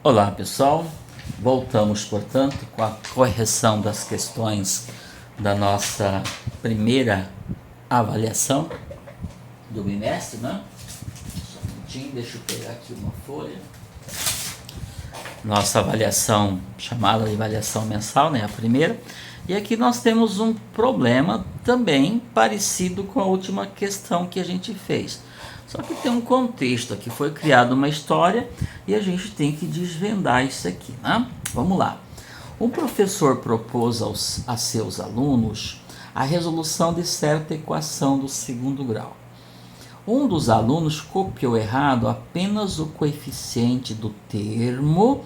Olá pessoal, voltamos portanto com a correção das questões da nossa primeira avaliação do bimestre, né? Só um minutinho, deixa eu pegar aqui uma folha. Nossa avaliação chamada de avaliação mensal, né? A primeira. E aqui nós temos um problema também parecido com a última questão que a gente fez. Só que tem um contexto aqui, foi criada uma história e a gente tem que desvendar isso aqui, né? Vamos lá. Um professor propôs a seus alunos a resolução de certa equação do segundo grau. Um dos alunos copiou errado apenas o coeficiente do termo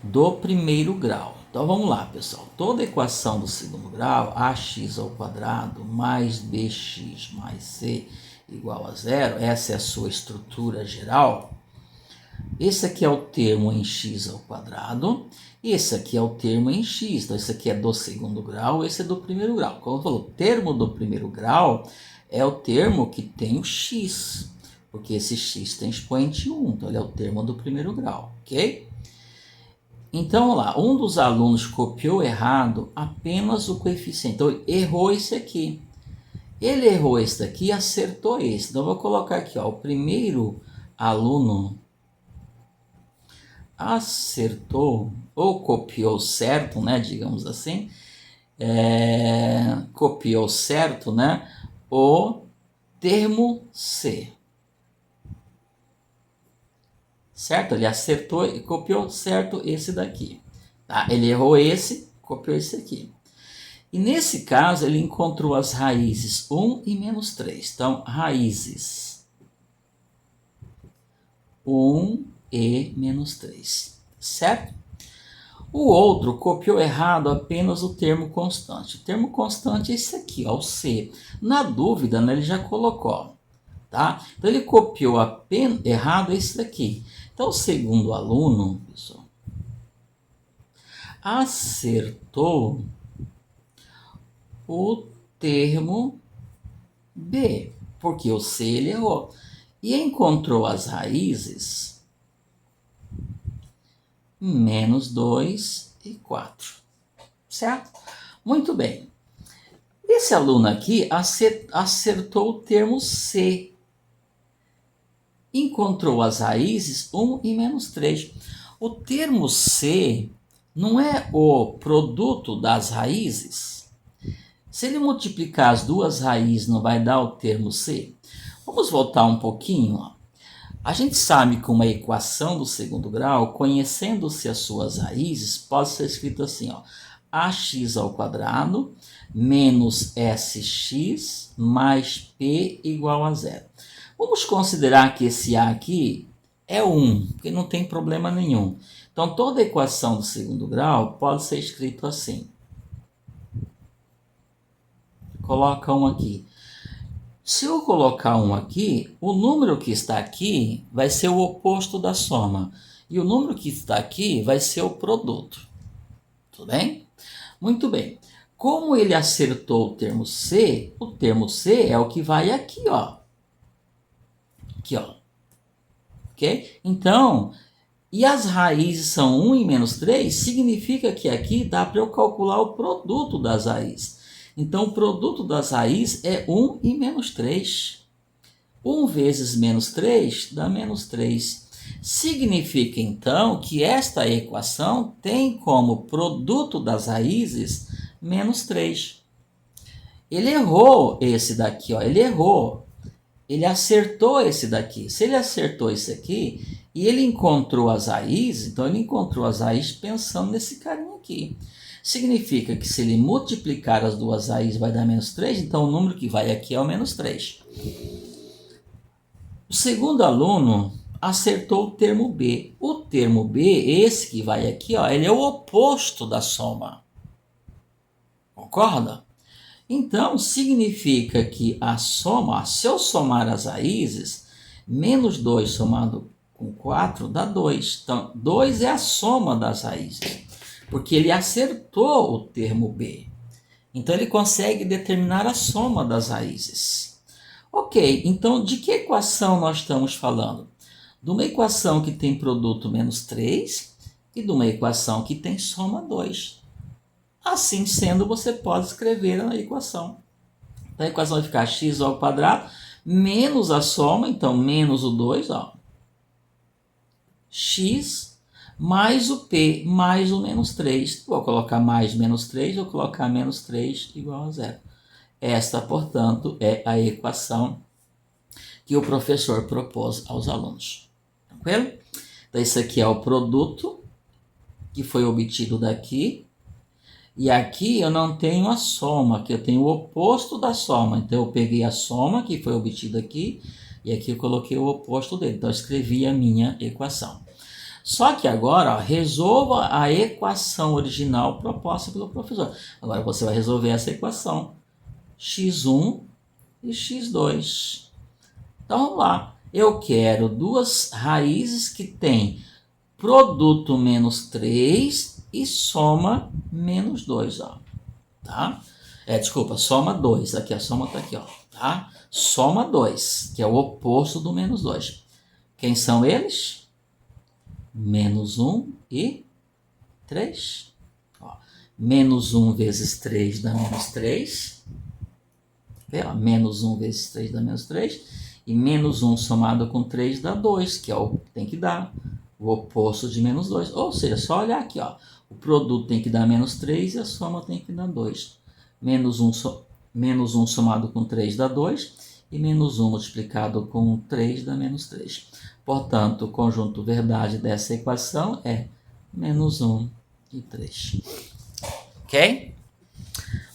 do primeiro grau. Então vamos lá, pessoal. Toda equação do segundo grau, ax ao quadrado mais bx mais c igual a zero, essa é a sua estrutura geral. Esse aqui é o termo em x ao quadrado, e esse aqui é o termo em x. Então esse aqui é do segundo grau, esse é do primeiro grau. Como eu falei, o termo do primeiro grau é o termo que tem o x, porque esse x tem expoente 1, então ele é o termo do primeiro grau, ok? Então, vamos lá, um dos alunos copiou errado apenas o coeficiente, então ele errou esse aqui. Ele errou esse daqui e acertou esse. Então, eu vou colocar aqui, ó, o primeiro aluno acertou, ou copiou certo, né, digamos assim, copiou certo, né, o termo C. Certo? Ele acertou e copiou certo esse daqui. Tá? Ele errou esse, copiou esse aqui. E nesse caso, ele encontrou as raízes 1 e menos 3. Então, raízes 1 e menos 3. Certo? O outro copiou errado apenas o termo constante. O termo constante é esse aqui, ó, o C. Na dúvida, né, ele já colocou. Tá? Então, ele copiou apenas errado esse daqui. Então, o segundo aluno, pessoal, acertou o termo B, porque o C ele errou. E encontrou as raízes menos 2 e 4. Certo? Muito bem. Esse aluno aqui acertou o termo C. Encontrou as raízes 1 e menos 3. O termo C não é o produto das raízes? Se ele multiplicar as duas raízes, não vai dar o termo C? Vamos voltar um pouquinho. Ó. A gente sabe que uma equação do segundo grau, conhecendo-se as suas raízes, pode ser escrito assim, ó, ax ao quadrado menos sx mais p igual a zero. Vamos considerar que esse a aqui é 1, porque não tem problema nenhum. Então, toda equação do segundo grau pode ser escrito assim. Coloca 1 aqui. Se eu colocar 1 aqui, o número que está aqui vai ser o oposto da soma. E o número que está aqui vai ser o produto. Tudo bem? Muito bem. Como ele acertou o termo C é o que vai aqui, ó. Aqui, ó. Ok? Então, e as raízes são 1 e menos 3, significa que aqui dá para eu calcular o produto das raízes. Então, o produto das raízes é 1 e menos 3. 1 vezes menos 3 dá menos 3. Significa, então, que esta equação tem como produto das raízes menos 3. Ele errou esse daqui, ó. Ele errou. Ele acertou esse daqui. Se ele acertou esse aqui e ele encontrou as raízes, então ele encontrou as raízes pensando nesse carinha aqui. Significa que se ele multiplicar as duas raízes vai dar menos 3, então o número que vai aqui é o menos 3. O segundo aluno acertou o termo B. O termo B, esse que vai aqui, ó, ele é o oposto da soma. Concorda? Então, significa que a soma, se eu somar as raízes, menos 2 somado com 4 dá 2. Então, 2 é a soma das raízes, porque ele acertou o termo B. Então, ele consegue determinar a soma das raízes. Ok, então de que equação nós estamos falando? De uma equação que tem produto menos 3 e de uma equação que tem soma 2. Assim sendo, você pode escrever a equação. Então a equação vai ficar x ao quadrado menos a soma, então menos o 2, ó, x mais o p mais o menos 3. Vou colocar mais menos 3, vou colocar menos 3 igual a zero. Esta, portanto, é a equação que o professor propôs aos alunos. Tranquilo? Então, isso aqui é o produto que foi obtido daqui. E aqui eu não tenho a soma, aqui eu tenho o oposto da soma. Então, eu peguei a soma que foi obtida aqui e aqui eu coloquei o oposto dele. Então, eu escrevi a minha equação. Só que agora, ó, resolva a equação original proposta pelo professor. Agora, você vai resolver essa equação. x1 e x2. Então, vamos lá. Eu quero duas raízes que têm produto menos 3 e soma menos 2, ó, tá? Desculpa, soma 2, aqui a soma tá aqui, ó, tá? Soma 2, que é o oposto do menos 2. Quem são eles? Menos 1 e 3. Ó, menos 1 vezes 3 dá menos 3. Menos 1 vezes 3 dá menos 3. E menos 1 somado com 3 dá 2, que é o que tem que dar. O oposto de menos 2. Ou seja, só olhar aqui, ó. O produto tem que dar menos 3 e a soma tem que dar 2. Menos 1 somado com 3 dá 2. E menos 1 multiplicado com 3 dá menos 3. Portanto, o conjunto verdade dessa equação é menos 1 e 3. Ok?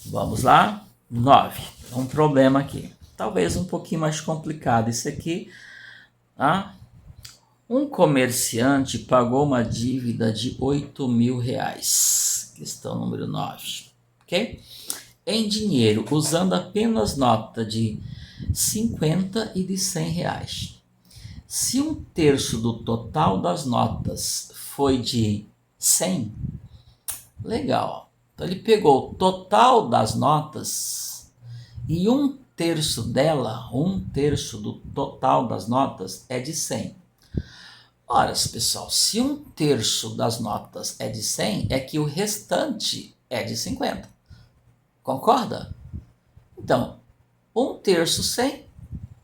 Vamos lá. 9. Um problema aqui. Talvez um pouquinho mais complicado isso aqui. Tá? Um comerciante pagou uma dívida de R$ 8.000. Questão número 9. Ok? Em dinheiro, usando apenas nota de 50 e de R$ 100. Se um terço do total das notas foi de 100, legal. Então ele pegou o total das notas e um terço dela, um terço do total das notas é de 100. Ora, pessoal, se um terço das notas é de 100, é que o restante é de 50. Concorda? Então, um terço 100,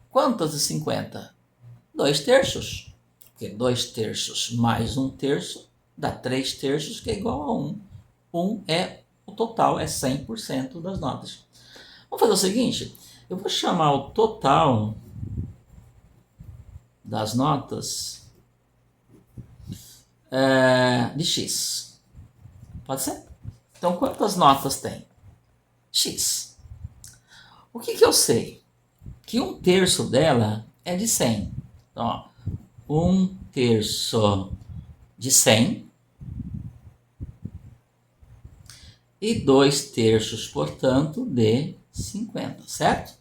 quantas de 50? 2 terços. Porque 2 terços mais um terço dá 3 terços, que é igual a 1. 1 é o total, é 100% das notas. Vamos fazer o seguinte, eu vou chamar o total das notas de x. Pode ser? Então, quantas notas tem? X. O que eu sei? Que um terço dela é de 100. Então, ó, um terço de 100 e 2 terços, portanto, de 50, certo?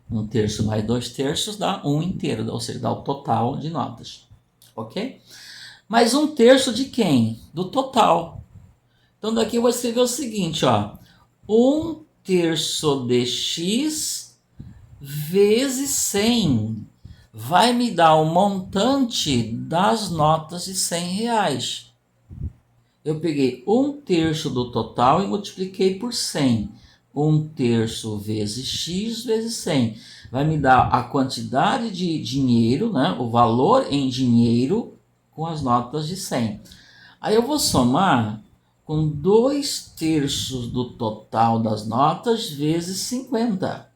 Um terço mais 2 terços dá 1 inteiro, ou seja, dá o total de notas. Ok? Mas um terço de quem? Do total. Então daqui eu vou escrever o seguinte, ó. 1 terço de x vezes 100 vai me dar o montante das notas de R$ 100. Eu peguei 1 terço do total e multipliquei por 100. 1 terço vezes x vezes 100 vai me dar a quantidade de dinheiro, né? O valor em dinheiro com as notas de 100. Aí eu vou somar com 2 terços do total das notas vezes 50.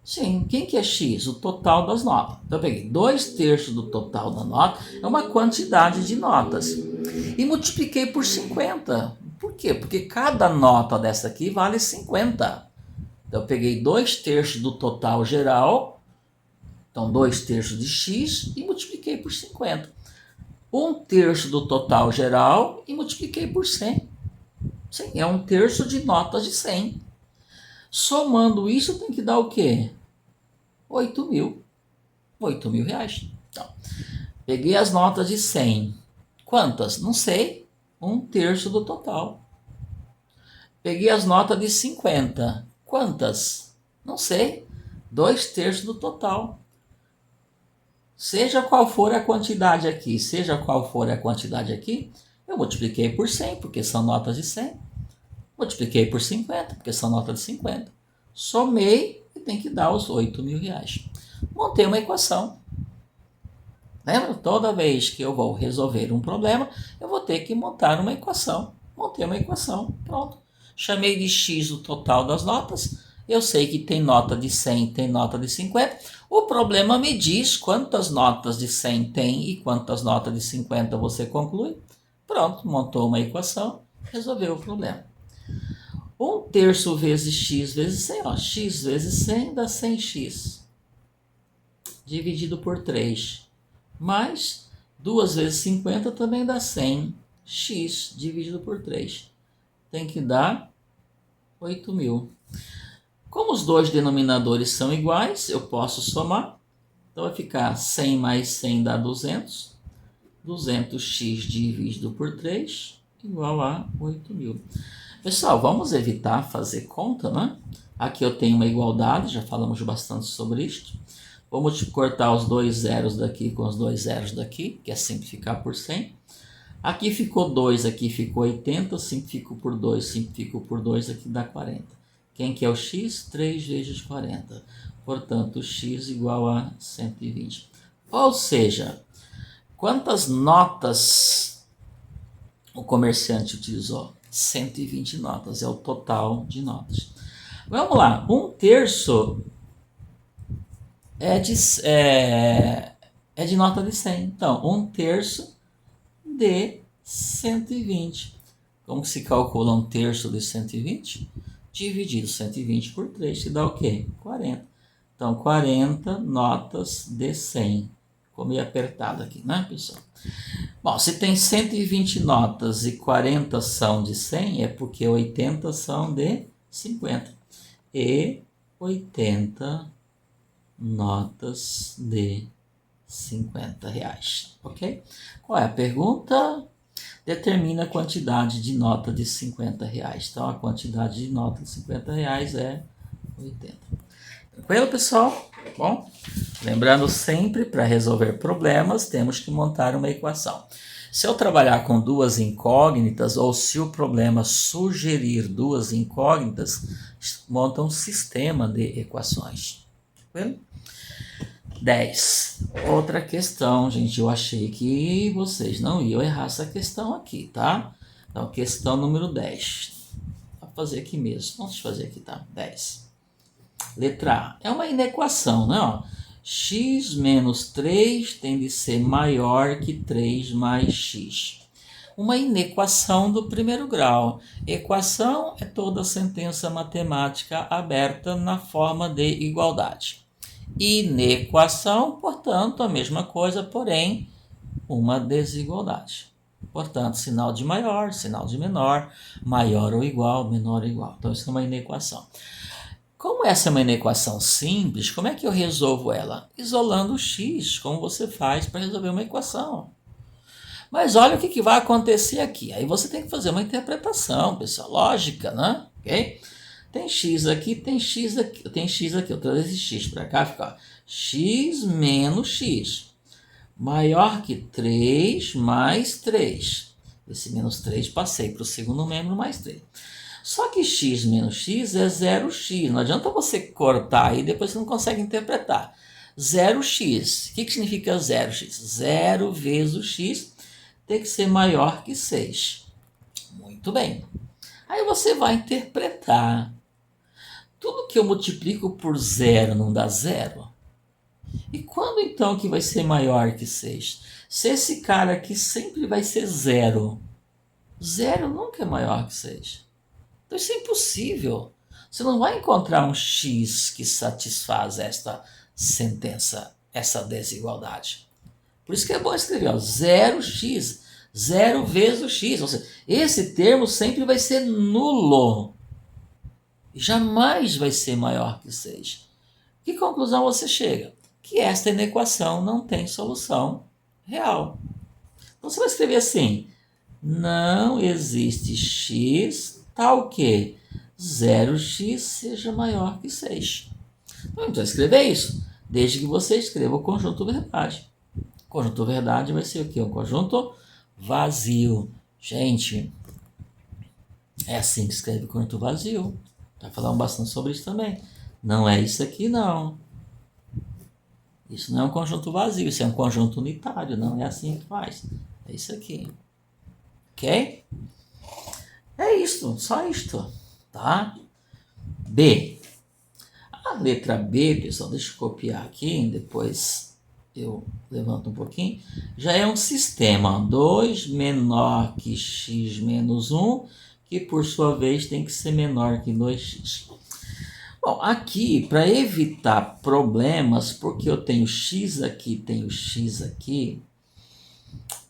Sim, quem que é x? O total das notas. Então eu peguei 2 terços do total da nota, é uma quantidade de notas. E multipliquei por 50. Por quê? Porque cada nota dessa aqui vale 50. Então eu peguei 2 terços do total geral, então 2 terços de x, e multipliquei por 50. 1 terço do total geral e multipliquei por 100. Sim, é 1 terço de notas de 100. Somando isso tem que dar o quê? 8.000. R$ 8.000. Então, peguei as notas de 100. Quantas? Não sei. 1 terço do total. Peguei as notas de 50. Quantas? Não sei. 2 terços do total. Seja qual for a quantidade aqui, seja qual for a quantidade aqui, eu multipliquei por 100, porque são notas de 100. Multipliquei por 50, porque são notas de 50. Somei e tem que dar os 8 mil reais. Montei uma equação. Lembra? Toda vez que eu vou resolver um problema, eu vou ter que montar uma equação. Montei uma equação, pronto. Chamei de x o total das notas. Eu sei que tem nota de 100, tem nota de 50. O problema me diz quantas notas de 100 tem e quantas notas de 50 você conclui. Pronto, montou uma equação, resolveu o problema. 1/3 vezes x vezes 100, ó, x vezes 100 dá 100x, dividido por 3, mais 2 vezes 50 também dá 100x, dividido por 3, tem que dar 8 mil. Como os dois denominadores são iguais, eu posso somar, então vai ficar 100 mais 100 dá 200, 200x dividido por 3 igual a 8 mil. Pessoal, vamos evitar fazer conta, né? Aqui eu tenho uma igualdade, já falamos bastante sobre isto. Vamos cortar os dois zeros daqui com os dois zeros daqui, que é simplificar por 100. Aqui ficou 2, aqui ficou 80, simplifico por 2, simplifico por 2, aqui dá 40. Quem que é o x? 3 vezes 40. Portanto, x igual a 120. Ou seja, quantas notas o comerciante utilizou? 120 notas, é o total de notas. Vamos lá, 1/3 é de nota de 100. Então, 1/3 de 120. Como se calcula 1/3 de 120? Dividido 120 por 3, que dá o quê? 40. Então, 40 notas de 100. Ficou meio apertado aqui, né, pessoal? Bom, se tem 120 notas e 40 são de 100, é porque 80 são de 50. E 80 notas de 50 reais, ok? Qual é a pergunta? Determina a quantidade de nota de 50 reais. Então, a quantidade de nota de 50 reais é 80. Tranquilo, pessoal? Bom, lembrando sempre, para resolver problemas, temos que montar uma equação. Se eu trabalhar com duas incógnitas, ou se o problema sugerir duas incógnitas, monta um sistema de equações. Tranquilo? 10. Outra questão, gente, eu achei que vocês não iam errar essa questão aqui, tá? Então, questão número 10. Vou fazer aqui mesmo. Vamos fazer aqui, tá? 10. Letra A. É uma inequação, né? Ó, x menos 3 tem de ser maior que 3 mais x. Uma inequação do primeiro grau. Equação é toda sentença matemática aberta na forma de igualdade. Inequação, portanto, a mesma coisa, porém, uma desigualdade. Portanto, sinal de maior, sinal de menor, maior ou igual, menor ou igual. Então, isso é uma inequação. Como essa é uma inequação simples, como é que eu resolvo ela? Isolando o x, como você faz para resolver uma equação. Mas olha o que vai acontecer aqui. Aí você tem que fazer uma interpretação, pessoal, lógica, né? Ok? Tem x aqui, tem x aqui, tem x aqui. Eu trago esse x para cá, fica ó, x menos x. Maior que 3 mais 3. Esse menos 3 passei para o segundo membro mais 3. Só que x menos x é 0x. Não adianta você cortar aí, depois você não consegue interpretar. 0x. O que significa 0x? 0 vezes o x tem que ser maior que 6. Muito bem. Aí você vai interpretar. Tudo que eu multiplico por 0 não dá 0? E quando então que vai ser maior que 6? Se esse cara aqui sempre vai ser 0. 0 nunca é maior que 6. Então isso é impossível. Você não vai encontrar um x que satisfaz esta sentença, essa desigualdade. Por isso que é bom escrever, ó, 0x, 0 vezes o x. Ou seja, esse termo sempre vai ser nulo. Jamais vai ser maior que 6. Que conclusão você chega? Que esta inequação não tem solução real. Então você vai escrever assim, não existe x tal que 0x seja maior que 6. Então, escrever isso, desde que você escreva o conjunto verdade. Conjunto verdade vai ser o quê? Um conjunto vazio. Gente, é assim que escreve conjunto vazio. Já falamos bastante sobre isso também. Não é isso aqui, não. Isso não é um conjunto vazio, isso é um conjunto unitário. Não é assim que faz. É isso aqui. Ok? É isto, só isto. Tá? B. A letra B, pessoal, deixa eu copiar aqui, depois eu levanto um pouquinho. Já é um sistema 2 menor que x menos 1, que por sua vez tem que ser menor que 2x. Bom, aqui, para evitar problemas, porque eu tenho x aqui,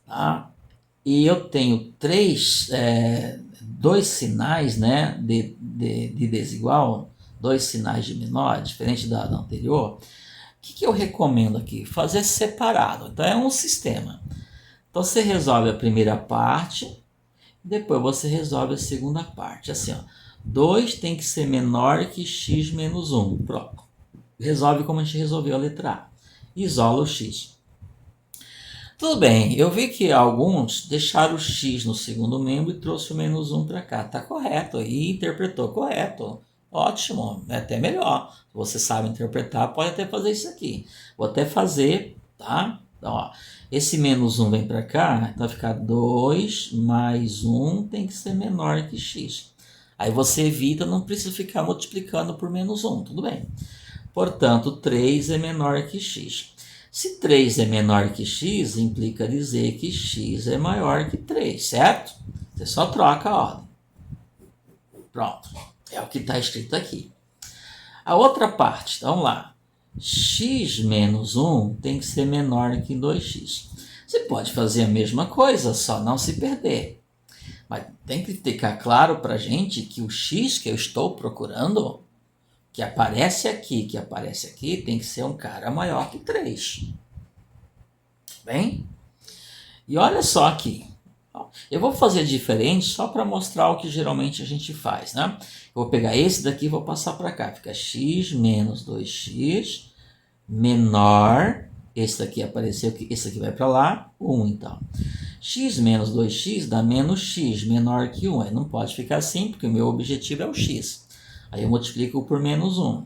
tá? E eu tenho dois sinais, né, de desigual, dois sinais de menor, diferente da anterior. O que eu recomendo aqui? Fazer separado. Então é um sistema. Então você resolve a primeira parte, depois você resolve a segunda parte. Assim, ó, 2 tem que ser menor que x menos 1. Pronto. Resolve como a gente resolveu a letra A. Isola o x. Tudo bem, eu vi que alguns deixaram o x no segundo membro e trouxe o menos 1 para cá. Está correto, e interpretou correto. Ótimo, é até melhor. Se você sabe interpretar, pode até fazer isso aqui. Vou até fazer, tá? Então, ó, esse menos 1 vem para cá, então vai ficar 2 mais 1 tem que ser menor que x. Aí você evita, não precisa ficar multiplicando por menos 1, tudo bem. Portanto, 3 é menor que x. Se 3 é menor que x, implica dizer que x é maior que 3, certo? Você só troca a ordem. Pronto, é o que está escrito aqui. A outra parte, vamos lá. X menos 1 tem que ser menor que 2x. Você pode fazer a mesma coisa, só não se perder. Mas tem que ficar claro para a gente que o x que eu estou procurando, que aparece aqui, tem que ser um cara maior que 3. Bem? E olha só aqui. Eu vou fazer diferente só para mostrar o que geralmente a gente faz, né? Eu vou pegar esse daqui e vou passar para cá. Fica x menos 2x menor. Esse daqui apareceu, esse aqui vai para lá, 1 então. X menos 2x dá menos x, menor que 1. Aí não pode ficar assim, porque o meu objetivo é o x. Aí eu multiplico por menos 1.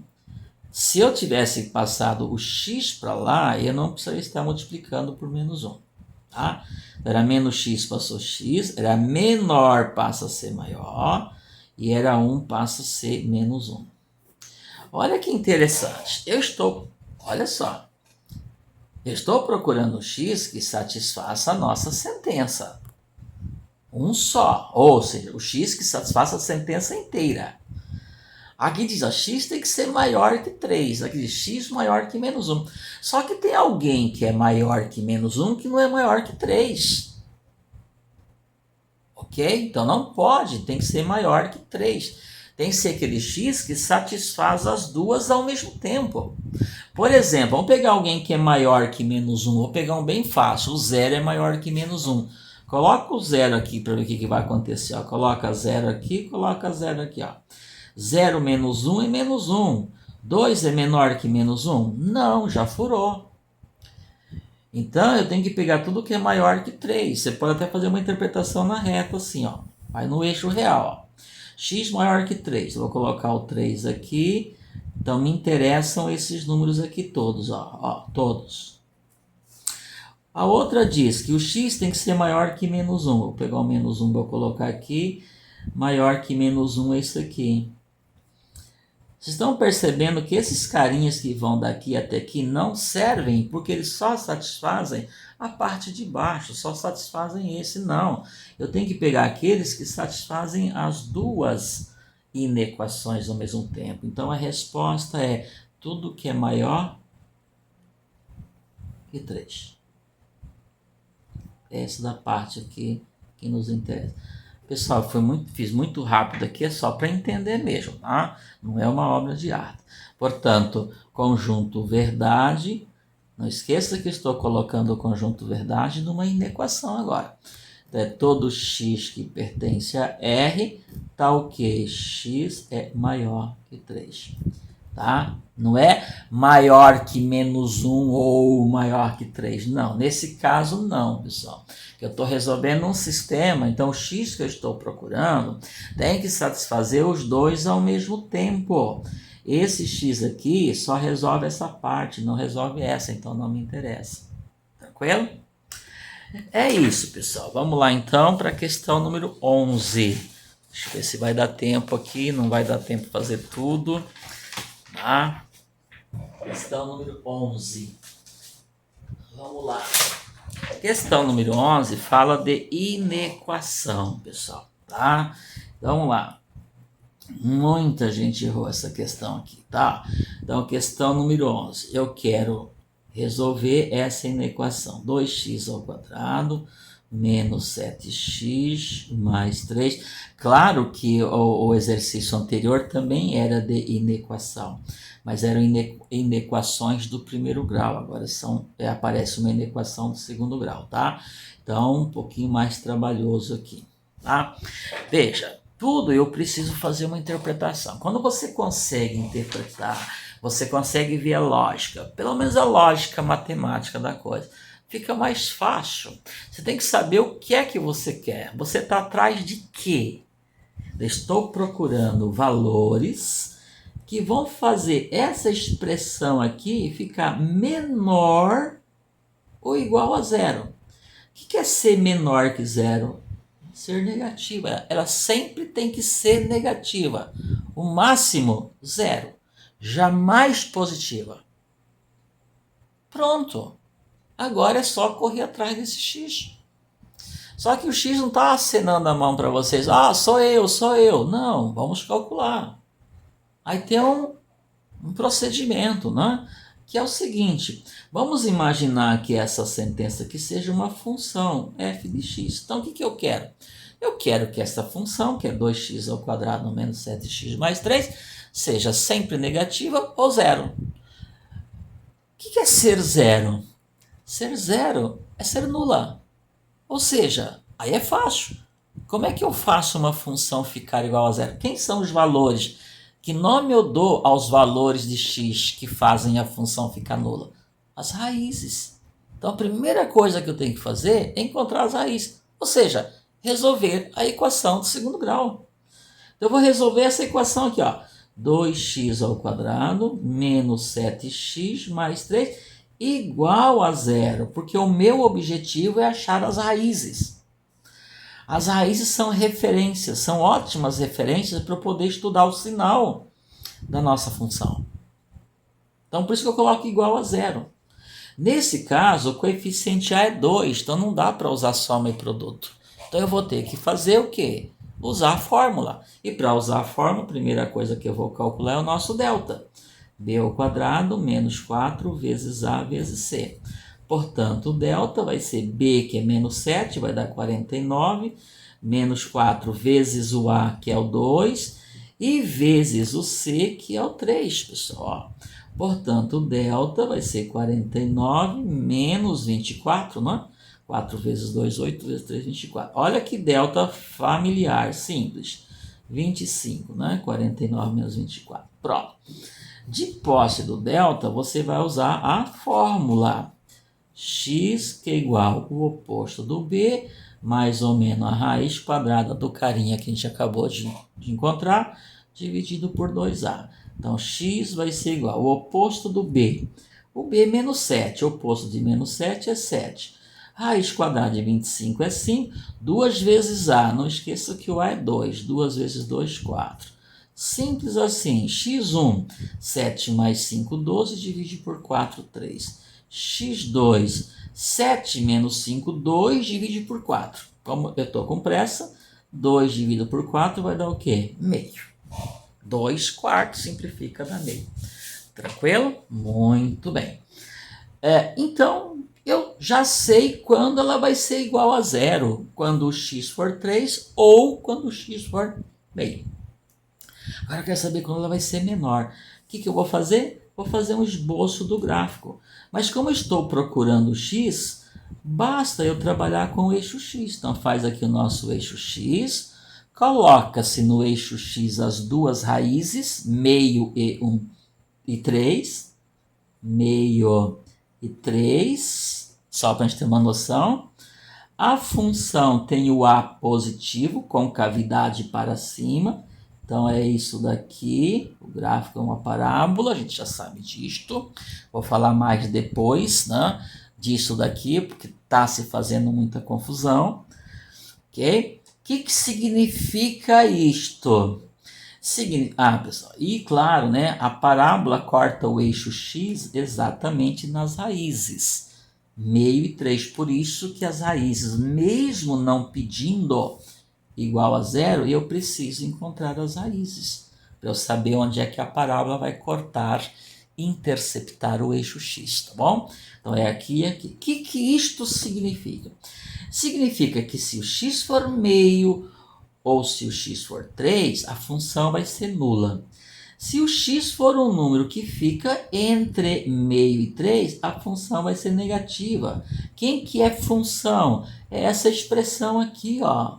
Se eu tivesse passado o x para lá, eu não precisaria estar multiplicando por menos 1. Tá? Era menos x, passou x. Era menor, passa a ser maior. E era 1, passa a ser menos 1. Olha que interessante. Olha só. Eu estou procurando o x que satisfaça a nossa sentença. Um só. Ou seja, o x que satisfaça a sentença inteira. Aqui diz, ó, x tem que ser maior que 3. Aqui diz x maior que menos 1. Só que tem alguém que é maior que menos 1 que não é maior que 3. Ok? Então não pode, tem que ser maior que 3. Tem que ser aquele x que satisfaz as duas ao mesmo tempo. Por exemplo, vamos pegar alguém que é maior que menos 1. Vou pegar um bem fácil. O 0 é maior que menos 1. Coloca o 0 aqui para ver o que vai acontecer. Ó. Coloca 0 aqui, coloca 0 aqui. Ó. 0 menos 1 é menos 1. 2 é menor que menos 1? Não, já furou. Então, eu tenho que pegar tudo que é maior que 3. Você pode até fazer uma interpretação na reta assim, ó. Vai no eixo real, ó. X maior que 3. Eu vou colocar o 3 aqui. Então, me interessam esses números aqui todos, ó. Ó, todos. A outra diz que o x tem que ser maior que menos 1. Vou pegar o menos 1, vou colocar aqui. Maior que menos 1 é isso aqui. Vocês estão percebendo que esses carinhas que vão daqui até aqui não servem porque eles só satisfazem a parte de baixo, só satisfazem esse, não. Eu tenho que pegar aqueles que satisfazem as duas inequações ao mesmo tempo. Então a resposta é tudo que é maior que 3. Essa da parte aqui que nos interessa. Pessoal, fiz muito rápido aqui, é só para entender mesmo, tá? Não é uma obra de arte. Portanto, conjunto verdade, não esqueça que estou colocando o conjunto verdade numa inequação agora. Então, é todo x que pertence a R, tal que x é maior que 3. tá? Não é maior que menos 1 ou maior que 3. Não, nesse caso não, pessoal. Eu estou resolvendo um sistema, então o x que eu estou procurando tem que satisfazer os dois ao mesmo tempo. Esse x aqui só resolve essa parte, não resolve essa, então não me interessa. Tranquilo? É isso, pessoal. Vamos lá então para a questão número 11. Deixa eu ver se vai dar tempo aqui, não vai dar tempo fazer tudo. Tá? Questão número 11. Vamos lá. A questão número 11 fala de inequação, pessoal. Tá? Então, vamos lá. Muita gente errou essa questão aqui, tá? Então, questão número 11. Eu quero resolver essa inequação. 2x ao quadrado menos 7x mais 3. Claro que o exercício anterior também era de inequação, mas eram inequações do primeiro grau. Agora aparece uma inequação do segundo grau, tá? Então, um pouquinho mais trabalhoso aqui, tá? Veja, tudo eu preciso fazer uma interpretação. Quando você consegue interpretar, você consegue ver a lógica, pelo menos a lógica matemática da coisa, fica mais fácil. Você tem que saber o que é que você quer. Você está atrás de quê? Eu estou procurando valores que vão fazer essa expressão aqui ficar menor ou igual a zero. O que é ser menor que zero? Ser negativa. Ela sempre tem que ser negativa. O máximo, zero. Jamais positiva. Pronto. Agora é só correr atrás desse x. Só que o x não está acenando a mão para vocês. Ah, sou eu. Não, vamos calcular. Aí tem um procedimento, né? Que é o seguinte. Vamos imaginar que essa sentença aqui seja uma função f de x. Então, o que eu quero? Eu quero que essa função, que é 2x ao quadrado menos 7x mais 3, seja sempre negativa ou zero. O que é ser zero? Ser zero é ser nula. Ou seja, aí é fácil. Como é que eu faço uma função ficar igual a zero? Quem são os valores? Que nome eu dou aos valores de x que fazem a função ficar nula? As raízes. Então a primeira coisa que eu tenho que fazer é encontrar as raízes. Ou seja, resolver a equação do segundo grau. Então eu vou resolver essa equação aqui, ó. 2x ao quadrado menos 7x mais 3 igual a zero, porque o meu objetivo é achar as raízes. As raízes são referências, são ótimas referências para eu poder estudar o sinal da nossa função. Então, por isso que eu coloco igual a zero. Nesse caso, o coeficiente A é 2, então não dá para usar soma e produto. Então, eu vou ter que fazer o quê? Usar a fórmula. E para usar a fórmula, a primeira coisa que eu vou calcular é o nosso delta. B ao quadrado menos 4 vezes A vezes C. Portanto, o delta vai ser B, que é menos 7, vai dar 49, menos 4 vezes o A, que é o 2, e vezes o C, que é o 3, pessoal. Portanto, o delta vai ser 49 menos 24, não é? 4 vezes 2, 8 vezes 3, 24. Olha que delta familiar, simples. 25, né? 49 menos 24. Pronto. De posse do delta, você vai usar a fórmula x, que é igual ao oposto do b, mais ou menos a raiz quadrada do carinha que a gente acabou de encontrar, dividido por 2a. Então, x vai ser igual ao oposto do b. O b é menos 7, o oposto de menos 7 é 7. Raiz quadrada de 25 é 5, 2 vezes a, não esqueça que o a é 2, 2 vezes 2, 4. Simples assim, x1, 7 mais 5, 12, divide por 4, 3. x2, 7 menos 5, 2, divide por 4. Como eu estou com pressa, 2 dividido por 4 vai dar o quê? Meio. 2 quartos simplifica, dá meio. Tranquilo? Muito bem. Então, eu já sei quando ela vai ser igual a zero. Quando o x for 3 ou quando o x for meio. Agora eu quero saber quando ela vai ser menor. O que eu vou fazer? Vou fazer um esboço do gráfico. Mas como eu estou procurando o x, basta eu trabalhar com o eixo x. Então faz aqui o nosso eixo x, coloca-se no eixo x as duas raízes, meio e 1 e 3, meio e 3, só para a gente ter uma noção. A função tem o A positivo, com cavidade para cima. Então, é isso daqui. O gráfico é uma parábola, a gente já sabe disto. Vou falar mais depois, né, disso daqui, porque está se fazendo muita confusão. Ok? O que significa isto? Pessoal, e claro, né, a parábola corta o eixo X exatamente nas raízes. Meio e 3, por isso que as raízes, mesmo não pedindo igual a zero, eu preciso encontrar as raízes, para eu saber onde é que a parábola vai cortar, interceptar o eixo X, tá bom? Então é aqui e aqui. O que isto significa? Significa que se o X for meio, ou se o x for 3, a função vai ser nula. Se o x for um número que fica entre meio e 3, a função vai ser negativa. Quem que é função? É essa expressão aqui, ó.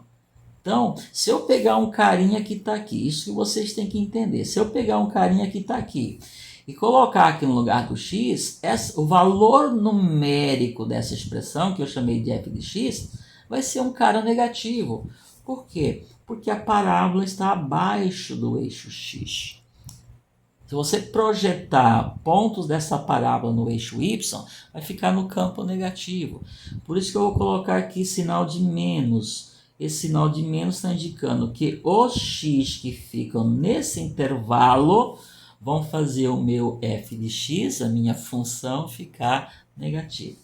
Então, se eu pegar um carinha que está aqui, isso que vocês têm que entender. Se eu pegar um carinha que está aqui e colocar aqui no lugar do x, o valor numérico dessa expressão, que eu chamei de f de x, vai ser um cara negativo. Por quê? Porque a parábola está abaixo do eixo X. Se você projetar pontos dessa parábola no eixo Y, vai ficar no campo negativo. Por isso que eu vou colocar aqui sinal de menos. Esse sinal de menos está indicando que os x que ficam nesse intervalo vão fazer o meu f de x, a minha função, ficar negativa.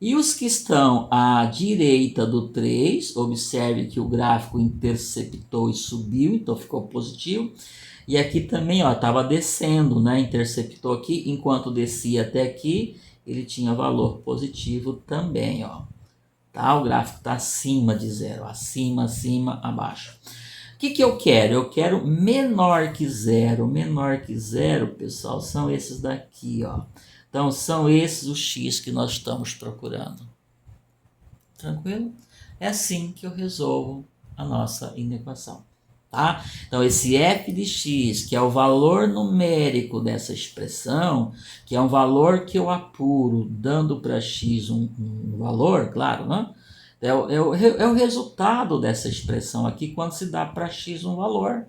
E os que estão à direita do 3, observe que o gráfico interceptou e subiu, então ficou positivo. E aqui também estava descendo, né? Interceptou aqui, enquanto descia até aqui, ele tinha valor positivo também. Ó. Tá? O gráfico está acima de zero, acima, acima, abaixo. O que eu quero? Eu quero menor que zero. Menor que zero, pessoal, são esses daqui, ó. Então, são esses os x que nós estamos procurando. Tranquilo? É assim que eu resolvo a nossa inequação. Tá? Então, esse f de x, que é o valor numérico dessa expressão, que é um valor que eu apuro, dando para x um valor, claro, né? É o resultado dessa expressão aqui quando se dá para x um valor.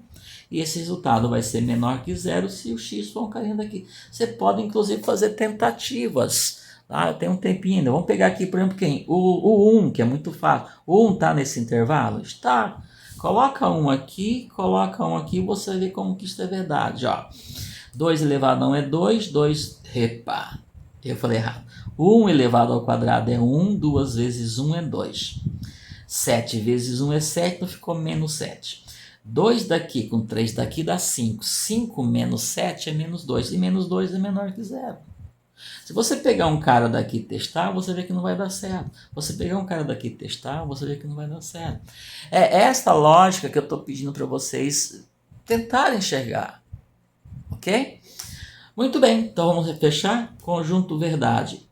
E esse resultado vai ser menor que zero se o x for um carinha daqui. Você pode, inclusive, fazer tentativas. Tá? Tem um tempinho ainda. Vamos pegar aqui, por exemplo, quem? O 1, que é muito fácil. O 1 está nesse intervalo? Está. Coloca um aqui, você vai ver como que isso é verdade. Ó. 2 elevado a 1 é 2, 2, epa, eu falei errado. 1 elevado ao quadrado é 1, 2 vezes 1 é 2. 7 vezes 1 é 7, então ficou menos 7. 2 daqui com 3 daqui dá 5. 5 menos 7 é menos 2. E menos 2 é menor que zero. Se você pegar um cara daqui e testar, você vê que não vai dar certo. Você pegar um cara daqui e testar, você vê que não vai dar certo. É essa lógica que eu estou pedindo para vocês tentarem enxergar. Ok? Muito bem, então vamos fechar. Conjunto verdade.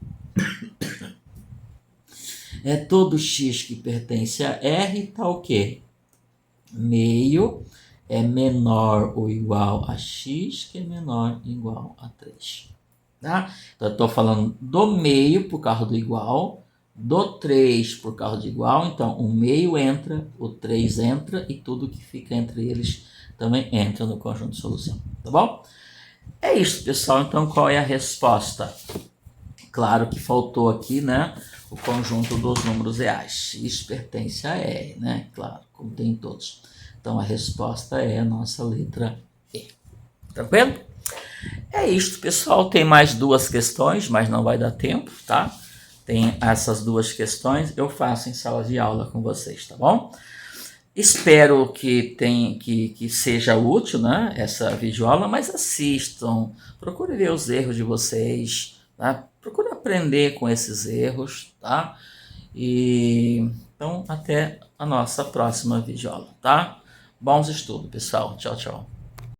É todo x que pertence a R, está o quê? Meio é menor ou igual a x, que é menor ou igual a 3. Tá? Então, eu estou falando do meio por causa do igual, do 3 por causa de igual. Então, o meio entra, o 3 entra e tudo que fica entre eles também entra no conjunto de solução. Tá bom? É isso, pessoal. Então, qual é a resposta? Claro que faltou aqui, né, o conjunto dos números reais. X pertence a R, né? Claro, como tem em todos. Então, a resposta é a nossa letra E. Tranquilo? É isso, pessoal. Tem mais duas questões, mas não vai dar tempo, tá? Tem essas duas questões. Eu faço em sala de aula com vocês, tá bom? Espero que seja útil, né, essa videoaula, mas assistam. Procure ver os erros de vocês, tá? Procure aprender com esses erros, tá? E então, até a nossa próxima videoaula, tá? Bons estudos, pessoal. Tchau, tchau.